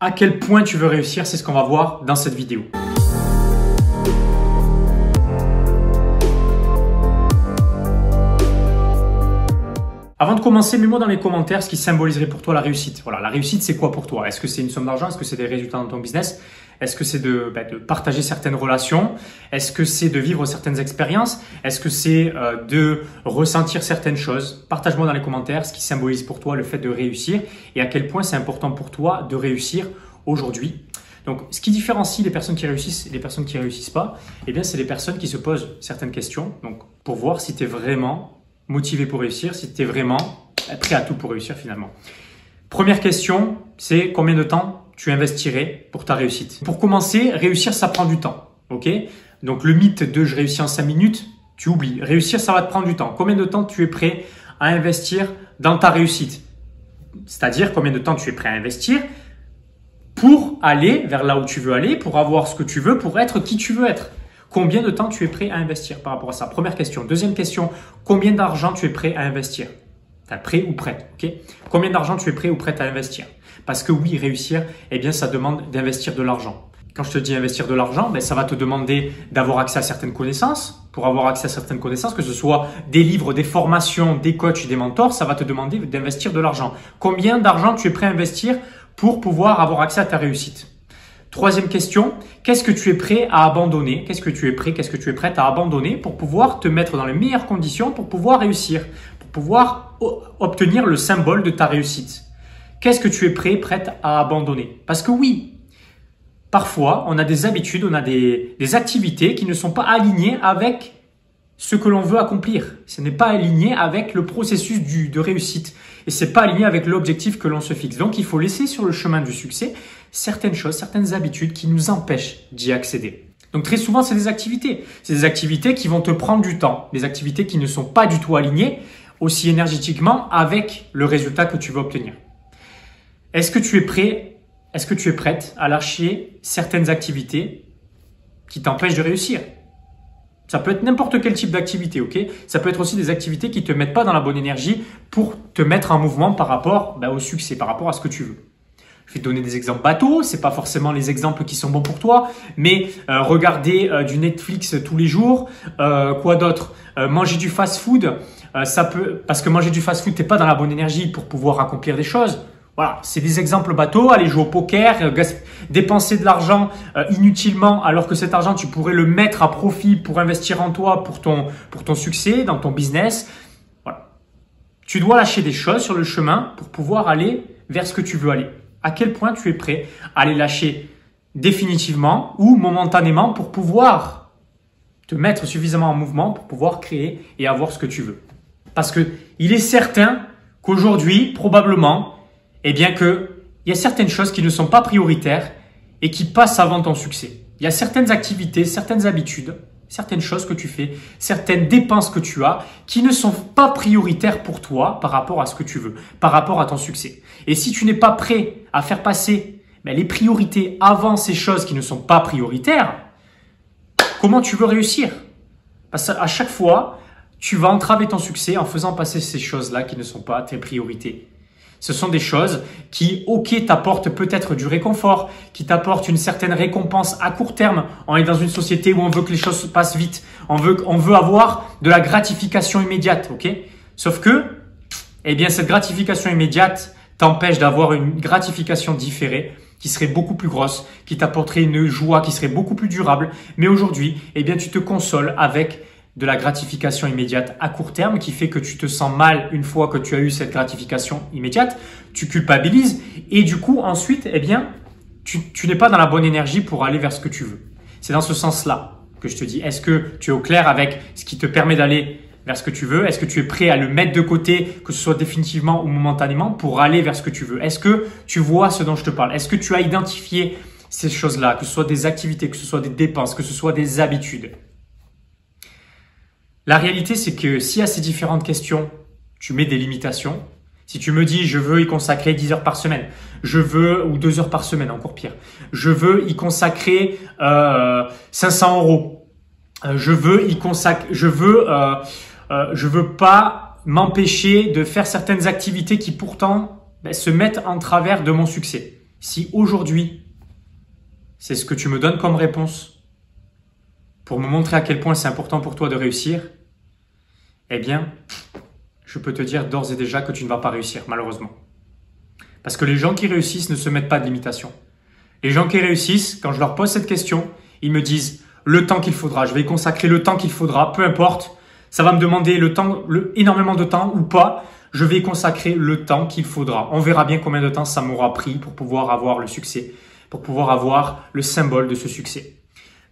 À quel point tu veux réussir, c'est ce qu'on va voir dans cette vidéo. Avant de commencer, mets-moi dans les commentaires ce qui symboliserait pour toi la réussite. Voilà, la réussite, c'est quoi pour toi? Est-ce que c'est une somme d'argent? Est-ce que c'est des résultats dans ton business? Est-ce que c'est de partager certaines relations? Est-ce que c'est de vivre certaines expériences? Est-ce que c'est de ressentir certaines choses? Partage-moi dans les commentaires ce qui symbolise pour toi le fait de réussir et à quel point c'est important pour toi de réussir aujourd'hui. Donc, ce qui différencie les personnes qui réussissent et les personnes qui ne réussissent pas, eh bien, c'est les personnes qui se posent certaines questions. Donc, pour voir si tu es vraiment motivé pour réussir, si tu es vraiment prêt à tout pour réussir finalement. Première question, c'est combien de temps tu investirais pour ta réussite? Pour commencer, réussir, ça prend du temps. Ok? Donc le mythe de je réussis en 5 minutes, tu oublies. Réussir, ça va te prendre du temps. Combien de temps tu es prêt à investir dans ta réussite? C'est-à-dire combien de temps tu es prêt à investir pour aller vers là où tu veux aller, pour avoir ce que tu veux, pour être qui tu veux être. Combien de temps tu es prêt à investir par rapport à ça? Première question. Deuxième question, combien d'argent tu es prêt à investir? Prêt ou prête, ok? Combien d'argent tu es prêt ou prête à investir? Parce que oui, réussir, eh bien, ça demande d'investir de l'argent. Quand je te dis investir de l'argent, ça va te demander d'avoir accès à certaines connaissances. Pour avoir accès à certaines connaissances, que ce soit des livres, des formations, des coachs, des mentors, ça va te demander d'investir de l'argent. Combien d'argent tu es prêt à investir pour pouvoir avoir accès à ta réussite? Troisième question, qu'est-ce que tu es prêt à abandonner? Qu'est-ce que tu es prête à abandonner pour pouvoir te mettre dans les meilleures conditions pour pouvoir réussir, pour pouvoir obtenir le symbole de ta réussite? Qu'est-ce que tu es prête à abandonner? Parce que oui, parfois, on a des habitudes, on a des activités qui ne sont pas alignées avec ce que l'on veut accomplir. Ce n'est pas aligné avec le processus de réussite et c'est pas aligné avec l'objectif que l'on se fixe. Donc, il faut laisser sur le chemin du succès certaines choses, certaines habitudes qui nous empêchent d'y accéder. Donc, très souvent, c'est des activités. C'est des activités qui vont te prendre du temps, des activités qui ne sont pas du tout alignées aussi énergétiquement avec le résultat que tu veux obtenir. Est-ce que tu es prêt? Est-ce que tu es prête à lâcher certaines activités qui t'empêchent de réussir? Ça peut être n'importe quel type d'activité, ok? Ça peut être aussi des activités qui te mettent pas dans la bonne énergie pour te mettre en mouvement par rapport au succès, par rapport à ce que tu veux. Je vais te donner des exemples bateaux, c'est pas forcément les exemples qui sont bons pour toi, mais regarder du Netflix tous les jours, quoi d'autre? Manger du fast-food, ça peut, parce que manger du fast-food, t'es pas dans la bonne énergie pour pouvoir accomplir des choses. Voilà, c'est des exemples bateaux. Aller jouer au poker, dépenser de l'argent inutilement alors que cet argent, tu pourrais le mettre à profit pour investir en toi, pour ton succès, dans ton business. Voilà. Tu dois lâcher des choses sur le chemin pour pouvoir aller vers ce que tu veux aller. À quel point tu es prêt à les lâcher définitivement ou momentanément pour pouvoir te mettre suffisamment en mouvement pour pouvoir créer et avoir ce que tu veux. Parce que il est certain qu'aujourd'hui, probablement, eh bien qu'il y a certaines choses qui ne sont pas prioritaires et qui passent avant ton succès. Il y a certaines activités, certaines habitudes, certaines choses que tu fais, certaines dépenses que tu as qui ne sont pas prioritaires pour toi par rapport à ce que tu veux, par rapport à ton succès. Et si tu n'es pas prêt à faire passer les priorités avant ces choses qui ne sont pas prioritaires, comment tu veux réussir? Parce qu'à chaque fois, tu vas entraver ton succès en faisant passer ces choses-là qui ne sont pas tes priorités. Ce sont des choses qui, ok, t'apportent peut-être du réconfort, qui t'apportent une certaine récompense à court terme. On est dans une société où on veut que les choses se passent vite. On veut avoir de la gratification immédiate, ok? Sauf que, eh bien, cette gratification immédiate t'empêche d'avoir une gratification différée qui serait beaucoup plus grosse, qui t'apporterait une joie qui serait beaucoup plus durable. Mais aujourd'hui, eh bien, tu te consoles avec de la gratification immédiate à court terme qui fait que tu te sens mal une fois que tu as eu cette gratification immédiate, tu culpabilises et du coup ensuite, eh bien, tu n'es pas dans la bonne énergie pour aller vers ce que tu veux. C'est dans ce sens-là que je te dis, est-ce que tu es au clair avec ce qui te permet d'aller vers ce que tu veux? Est-ce que tu es prêt à le mettre de côté, que ce soit définitivement ou momentanément, pour aller vers ce que tu veux? Est-ce que tu vois ce dont je te parle? Est-ce que tu as identifié ces choses-là, que ce soit des activités, que ce soit des dépenses, que ce soit des habitudes? La réalité, c'est que si à ces différentes questions, tu mets des limitations, si tu me dis je veux y consacrer 10 heures par semaine, je veux, ou 2 heures par semaine, encore pire, je veux y consacrer 500 €, je veux pas m'empêcher de faire certaines activités qui pourtant se mettent en travers de mon succès. Si aujourd'hui, c'est ce que tu me donnes comme réponse pour me montrer à quel point c'est important pour toi de réussir, eh bien, je peux te dire d'ores et déjà que tu ne vas pas réussir, malheureusement. Parce que les gens qui réussissent ne se mettent pas de limitation. Les gens qui réussissent, quand je leur pose cette question, ils me disent le temps qu'il faudra, je vais y consacrer le temps qu'il faudra, peu importe, ça va me demander énormément de temps ou pas, je vais y consacrer le temps qu'il faudra. On verra bien combien de temps ça m'aura pris pour pouvoir avoir le succès, pour pouvoir avoir le symbole de ce succès.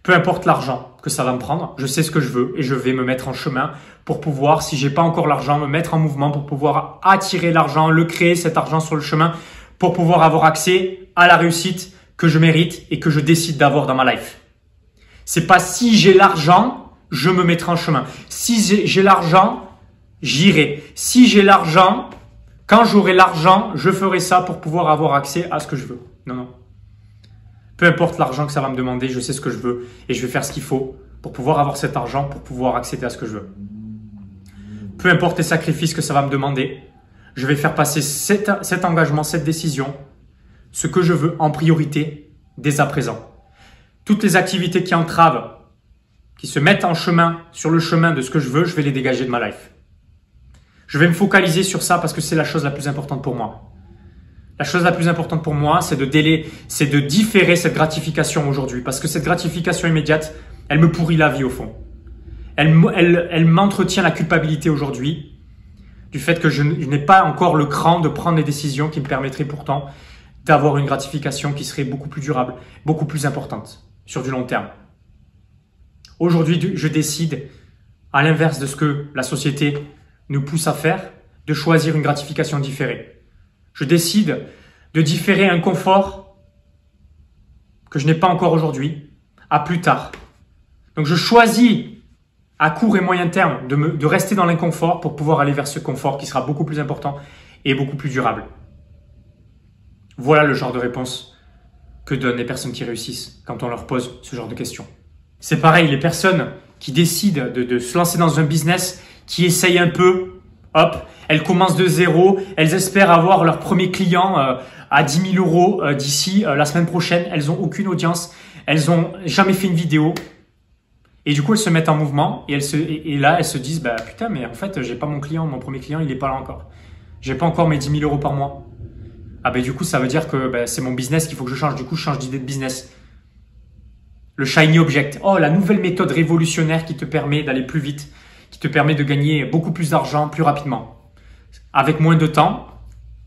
Peu importe l'argent que ça va me prendre, je sais ce que je veux et je vais me mettre en chemin pour pouvoir, si j'ai pas encore l'argent, me mettre en mouvement pour pouvoir attirer l'argent, le créer cet argent sur le chemin pour pouvoir avoir accès à la réussite que je mérite et que je décide d'avoir dans ma life. C'est pas si j'ai l'argent, je me mettrai en chemin. Si j'ai l'argent, j'irai. Si j'ai l'argent, quand j'aurai l'argent, je ferai ça pour pouvoir avoir accès à ce que je veux. Non, non. Peu importe l'argent que ça va me demander, je sais ce que je veux et je vais faire ce qu'il faut pour pouvoir avoir cet argent, pour pouvoir accéder à ce que je veux. Peu importe les sacrifices que ça va me demander, je vais faire passer cet engagement, cette décision, ce que je veux en priorité dès à présent. Toutes les activités qui entravent, qui se mettent en chemin, sur le chemin de ce que je veux, je vais les dégager de ma life. Je vais me focaliser sur ça parce que c'est la chose la plus importante pour moi. La chose la plus importante pour moi, c'est de différer cette gratification aujourd'hui. Parce que cette gratification immédiate, elle me pourrit la vie au fond. Elle m'entretient la culpabilité aujourd'hui du fait que je n'ai pas encore le cran de prendre des décisions qui me permettraient pourtant d'avoir une gratification qui serait beaucoup plus durable, beaucoup plus importante sur du long terme. Aujourd'hui, je décide, à l'inverse de ce que la société nous pousse à faire, de choisir une gratification différée. Je décide de différer un confort que je n'ai pas encore aujourd'hui à plus tard. Donc je choisis à court et moyen terme de rester dans l'inconfort pour pouvoir aller vers ce confort qui sera beaucoup plus important et beaucoup plus durable. Voilà le genre de réponse que donnent les personnes qui réussissent quand on leur pose ce genre de questions. C'est pareil, les personnes qui décident de se lancer dans un business, qui essayent un peu, hop, elles commencent de zéro, elles espèrent avoir leur premier client à 10 000 euros d'ici la semaine prochaine. Elles n'ont aucune audience, elles n'ont jamais fait une vidéo. Et du coup, elles se mettent en mouvement et là, elles se disent bah, « Putain, mais en fait, j'ai pas mon client, mon premier client, il n'est pas là encore. J'ai pas encore mes 10 000 euros par mois. » Ah ben du coup, ça veut dire que c'est mon business qu'il faut que je change. Du coup, je change d'idée de business. Le shiny object. Oh, la nouvelle méthode révolutionnaire qui te permet d'aller plus vite, qui te permet de gagner beaucoup plus d'argent plus rapidement. Avec moins de temps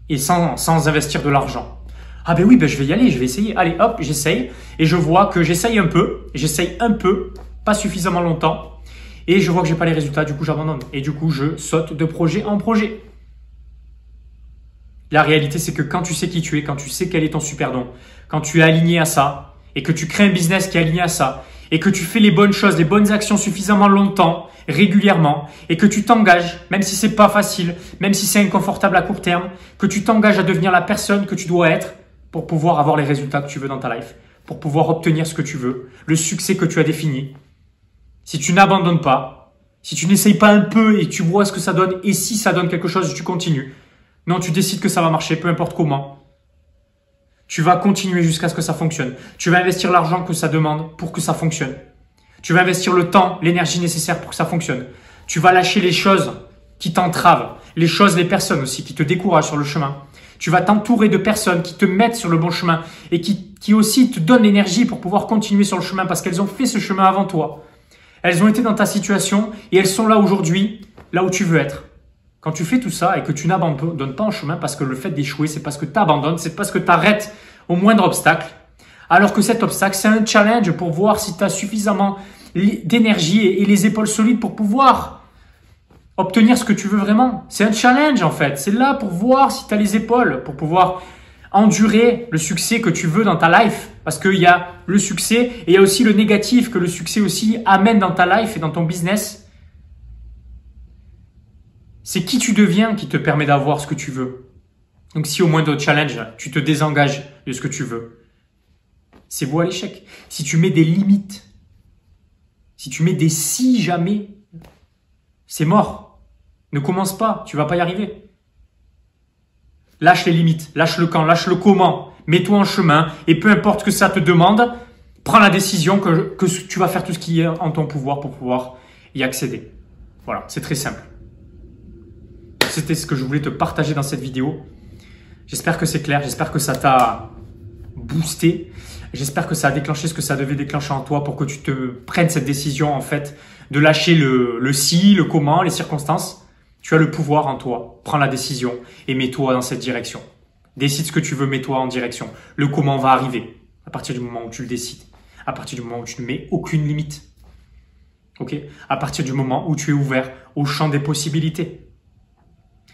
et sans investir de l'argent. Ah ben oui, je vais y aller, je vais essayer. Allez hop, j'essaye et je vois que j'essaye un peu, pas suffisamment longtemps et je vois que j'ai pas les résultats, du coup j'abandonne. Et du coup, je saute de projet en projet. La réalité, c'est que quand tu sais qui tu es, quand tu sais quel est ton super don, quand tu es aligné à ça et que tu crées un business qui est aligné à ça et que tu fais les bonnes choses, les bonnes actions suffisamment longtemps, régulièrement, et que tu t'engages, même si c'est pas facile, même si c'est inconfortable à court terme, que tu t'engages à devenir la personne que tu dois être pour pouvoir avoir les résultats que tu veux dans ta life, pour pouvoir obtenir ce que tu veux, le succès que tu as défini. Si tu n'abandonnes pas, si tu n'essayes pas un peu et tu vois ce que ça donne, et si ça donne quelque chose, tu continues. Non, tu décides que ça va marcher, peu importe comment. Tu vas continuer jusqu'à ce que ça fonctionne. Tu vas investir l'argent que ça demande pour que ça fonctionne. Tu vas investir le temps, l'énergie nécessaire pour que ça fonctionne. Tu vas lâcher les choses qui t'entravent, les personnes aussi qui te découragent sur le chemin. Tu vas t'entourer de personnes qui te mettent sur le bon chemin et qui aussi te donnent l'énergie pour pouvoir continuer sur le chemin parce qu'elles ont fait ce chemin avant toi. Elles ont été dans ta situation et elles sont là aujourd'hui, là où tu veux être. Quand tu fais tout ça et que tu n'abandonnes pas en chemin parce que le fait d'échouer, c'est parce que tu abandonnes, c'est parce que tu arrêtes au moindre obstacle. Alors que cet obstacle, c'est un challenge pour voir si tu as suffisamment d'énergie et les épaules solides pour pouvoir obtenir ce que tu veux vraiment. C'est un challenge en fait. C'est là pour voir si tu as les épaules, pour pouvoir endurer le succès que tu veux dans ta life. Parce qu'il y a le succès et il y a aussi le négatif que le succès aussi amène dans ta life et dans ton business. C'est qui tu deviens qui te permet d'avoir ce que tu veux. Donc si au moindre challenge, tu te désengages de ce que tu veux, c'est voué à l'échec. Si tu mets des limites, si tu mets des si jamais, c'est mort. Ne commence pas, tu vas pas y arriver. Lâche les limites, lâche le quand, lâche le comment. Mets-toi en chemin et peu importe ce que ça te demande, prends la décision que tu vas faire tout ce qui est en ton pouvoir pour pouvoir y accéder. Voilà, c'est très simple. C'était ce que je voulais te partager dans cette vidéo. J'espère que c'est clair, j'espère que ça t'a boosté. J'espère que ça a déclenché ce que ça devait déclencher en toi pour que tu te prennes cette décision en fait de lâcher le si, le comment, les circonstances. Tu as le pouvoir en toi. Prends la décision et mets-toi dans cette direction. Décide ce que tu veux, mets-toi en direction. Le comment va arriver à partir du moment où tu le décides. À partir du moment où tu ne mets aucune limite. Ok ? À partir du moment où tu es ouvert au champ des possibilités.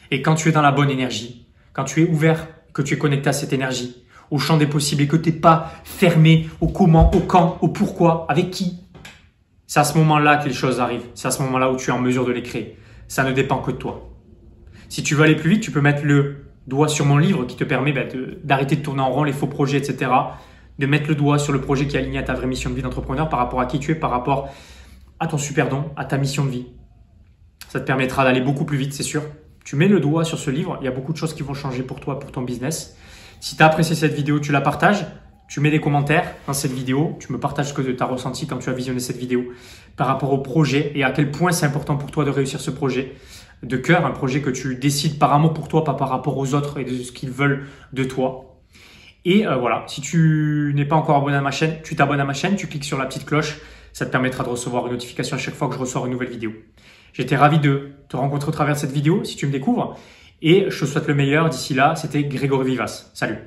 Et quand tu es dans la bonne énergie, quand tu es ouvert, que tu es connecté à cette énergie, au champ des possibles et que tu n'es pas fermé au comment, au quand, au pourquoi, avec qui, c'est à ce moment-là que les choses arrivent. C'est à ce moment-là où tu es en mesure de les créer. Ça ne dépend que de toi. Si tu veux aller plus vite, tu peux mettre le doigt sur mon livre qui te permet d'arrêter de tourner en rond les faux projets, etc. De mettre le doigt sur le projet qui est aligné à ta vraie mission de vie d'entrepreneur par rapport à qui tu es, par rapport à ton super don, à ta mission de vie. Ça te permettra d'aller beaucoup plus vite, c'est sûr. Tu mets le doigt sur ce livre, il y a beaucoup de choses qui vont changer pour toi, pour ton business. Si tu as apprécié cette vidéo, tu la partages, tu mets des commentaires dans cette vidéo, tu me partages ce que tu as ressenti quand tu as visionné cette vidéo par rapport au projet et à quel point c'est important pour toi de réussir ce projet de cœur, un projet que tu décides par amour pour toi, pas par rapport aux autres et de ce qu'ils veulent de toi. Et voilà, si tu n'es pas encore abonné à ma chaîne, tu t'abonnes à ma chaîne, tu cliques sur la petite cloche, ça te permettra de recevoir une notification à chaque fois que je ressors une nouvelle vidéo. J'étais ravi de te rencontrer au travers de cette vidéo, si tu me découvres, et je te souhaite le meilleur. D'ici là, c'était Grégory Vivas. Salut!